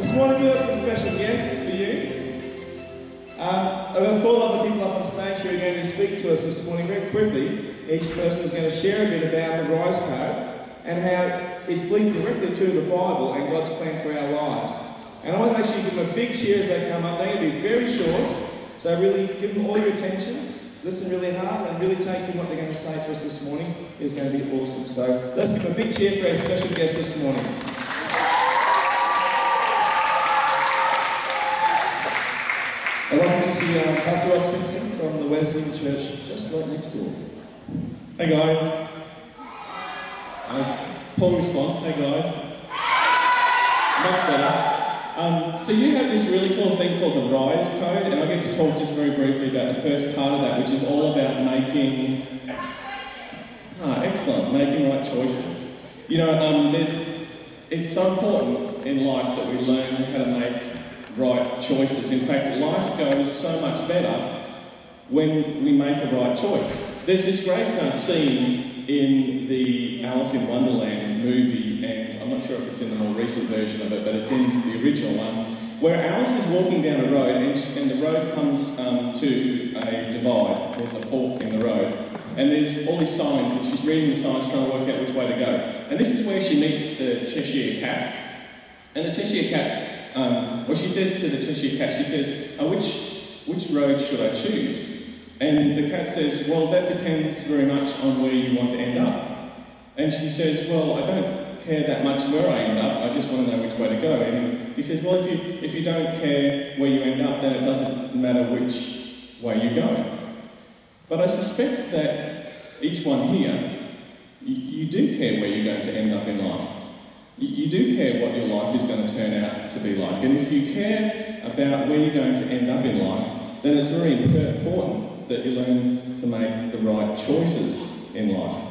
This morning we've got some special guests for you. I've got 4 other people up on stage who are going to speak to us this morning very quickly. Each person is going to share a bit about the Rise Code and how it's linked directly to the Bible and God's plan for our lives. And I want to make sure you give them a big cheer as they come up. They're going to be very short, so really give them all your attention, listen really hard, and really take in what they're going to say to us this morning. It's going to be awesome. So let's give them a big cheer for our special guest this morning. I'd like to see Pastor Rob Simpson from the Wesleyan Church just right next door. Hey guys. Poor response. Hey guys. Much better. So you have this really cool thing called the Rise Code, and I get to talk just very briefly about the first part of that, which is all about making making right choices. You know, it's so important in life that we learn how to make right choices. In fact, life goes so much better when we make a right choice. There's this great scene in the Alice in Wonderland movie, and I'm not sure if it's in the more recent version of it, but it's in the original one, where Alice is walking down a road and the road comes to a divide. There's a fork in the road, and there's all these signs, and she's reading the signs trying to work out which way to go. And this is where she meets the Cheshire Cat. And the Cheshire Cat, she says to the Cheshire Cat, she says, which road should I choose? And the cat says, well, that depends very much on where you want to end up. And she says, well, I don't care that much where I end up, I just want to know which way to go. And he says, well, if you don't care where you end up, then it doesn't matter which way you're going. But I suspect that each one here, you do care where you're going to end up in life. You do care what your life is going to turn out to be like. And if you care about where you're going to end up in life, then it's very important that you learn to make the right choices in life.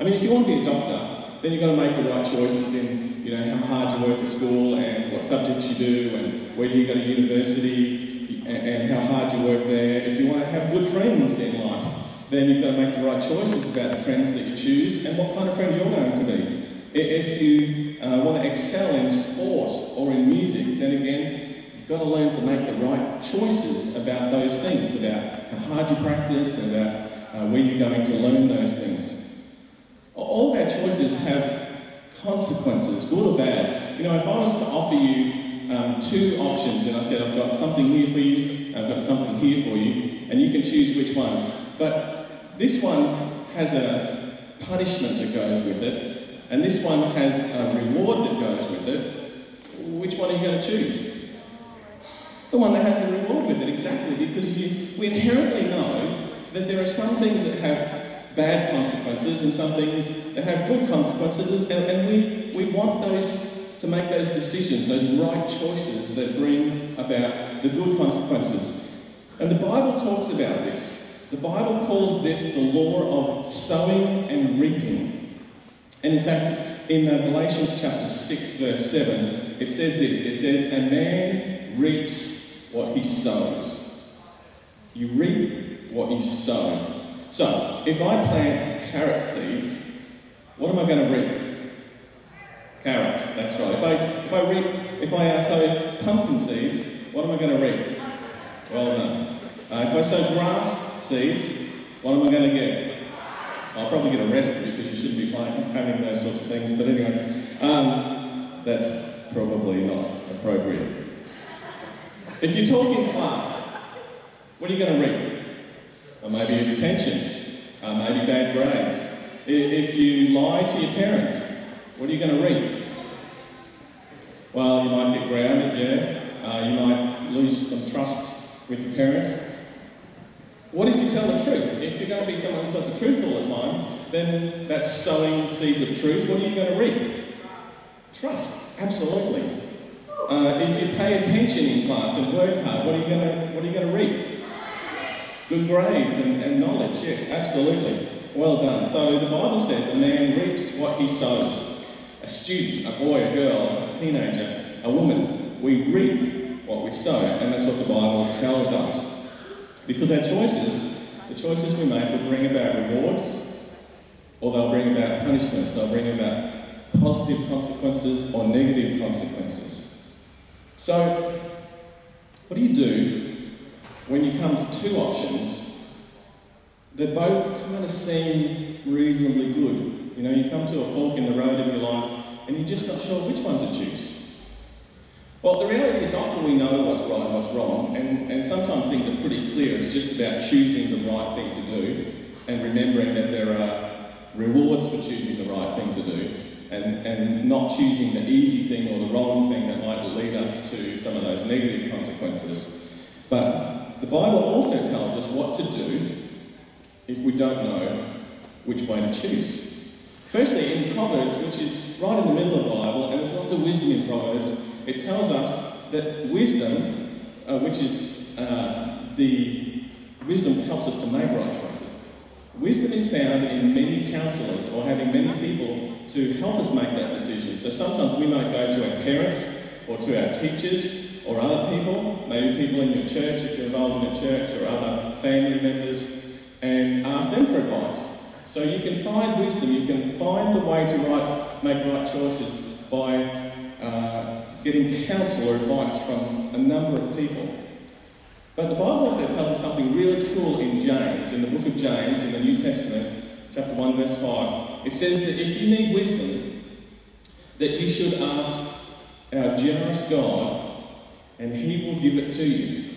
I mean, if you want to be a doctor, then you've got to make the right choices in, you know, how hard you work at school and what subjects you do and where you go to university and how hard you work there. If you want to have good friends in life, then you've got to make the right choices about the friends that you choose and what kind of friend you're going to be. If you want to excel in sport or in music, then again, you've got to learn to make the right choices about those things, about how hard you practice and about where you're going to learn those things. All of our choices have consequences, good or bad. You know, if I was to offer you 2 options and I said, I've got something here for you, I've got something here for you, and you can choose which one. But this one has a punishment that goes with it, and this one has a reward that goes with it. Which one are you going to choose? The one that has the reward with it, exactly, because we inherently know that there are some things that have bad consequences and some things that have good consequences, and we want those to make those decisions, those right choices that bring about the good consequences. And the Bible talks about this. The Bible calls this the law of sowing and reaping. And in fact, in Galatians chapter 6, verse 7, it says this. It says, a man reaps what he sows. You reap what you sow. So, if I plant carrot seeds, what am I going to reap? Carrots, that's right. If I sow pumpkin seeds, what am I going to reap? Well done. If I sow grass seeds, what am I going to get? I'll probably get arrested because you shouldn't be having those sorts of things, but anyway, that's probably not appropriate. If you talk in class, what are you going to reap? Or maybe a detention, maybe bad grades. If you lie to your parents, what are you going to reap? Well, you might get grounded, yeah. You might lose some trust with your parents. What if you tell the truth? If you're going to be someone who tells the truth all the time, then that's sowing seeds of truth. What are you going to reap? Trust, absolutely. If you pay attention in class and work hard, what are you going to reap? Good grades and knowledge, yes, absolutely. Well done. So the Bible says a man reaps what he sows. A student, a boy, a girl, a teenager, a woman, we reap what we sow, and that's what the Bible tells us. Because our choices, the choices we make will bring about rewards, or they'll bring about punishments, they'll bring about positive consequences or negative consequences. So, what do you do when you come to two options that both kind of seem reasonably good? You know, you come to a fork in the road of your life and you're just not sure which one to choose. Well, the reality is often we know what's right and what's wrong, and sometimes things are pretty clear. It's just about choosing the right thing to do and remembering that there are rewards for choosing the right thing to do, and not choosing the easy thing or the wrong thing that might lead us to some of those negative consequences. But the Bible also tells us what to do if we don't know which way to choose. Firstly, in Proverbs, which is right in the middle of the Bible, and there's lots of wisdom in Proverbs, it tells us that wisdom, which is the wisdom helps us to make right choices. Wisdom is found in many counsellors or having many people to help us make that decision. So sometimes we might go to our parents or to our teachers or other people, maybe people in your church if you're involved in a church, or other family members, and ask them for advice. So you can find wisdom, you can find the way to make right choices by getting counsel or advice from a number of people. But the Bible also tells us something really cool in James, in the book of James, in the New Testament, chapter 1, verse 5. It says that if you need wisdom, that you should ask our generous God, and He will give it to you.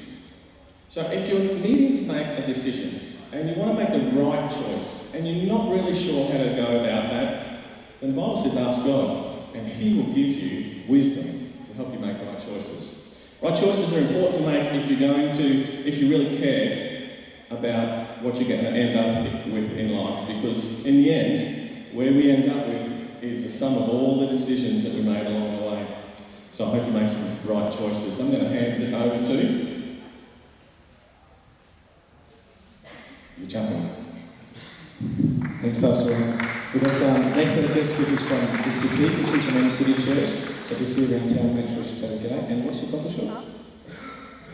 So if you're needing to make a decision, and you want to make the right choice, and you're not really sure how to go about that, then the Bible says ask God, and He will give you wisdom to help you make the right choices. Right choices are important to make if you really care about what you're going to end up with in life, because in the end, where we end up with is the sum of all the decisions that we made along the way. So I hope you make some right choices. I'm going to hand it over to you, Chaplain. Thanks, Pastor. We've got next set of guest speakers from the city, which is from Inner City Church. So if you see her around town, make sure she says okay. And what's your coffee shop?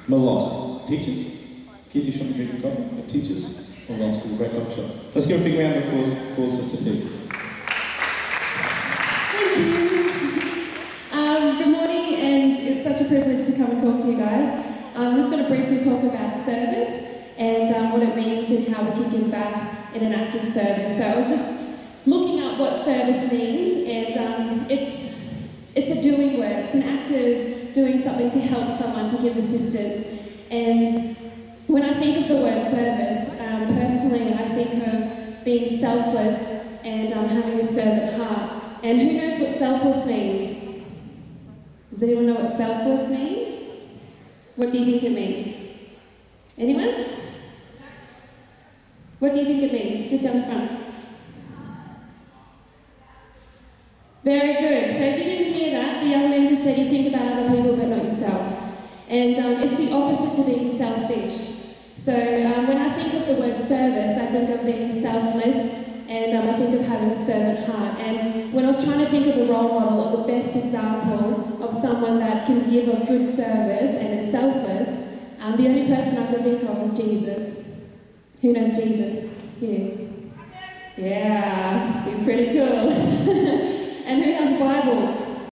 Melosk. Teachers? Kids, you shouldn't drink coffee, but teachers? Melosk is a great coffee shop. So let's give a big round of applause for City. Thank you. Good morning, and it's such a privilege to come and talk to you guys. I'm just going to briefly talk about service and what it means and how we can give back in an active service. So I was just looking up what service means, and it's a doing word. It's an act of doing something to help someone, to give assistance. And when I think of the word service, personally I think of being selfless and having a servant heart. And who knows what selfless means? Does anyone know what selfless means? What do you think it means? Anyone? What do you think it means? Just down the front. Very good. So if you didn't hear that, the young man just said you think about other people but not yourself. And it's the opposite to being selfish. So when I think of the word service, I think of being selfless, and I think of having a servant heart. And when I was trying to think of a role model or the best example of someone that can give a good service and is selfless, the only person I could think of was Jesus. Who knows Jesus? Yeah. Yeah, he's pretty cool. And who has a Bible?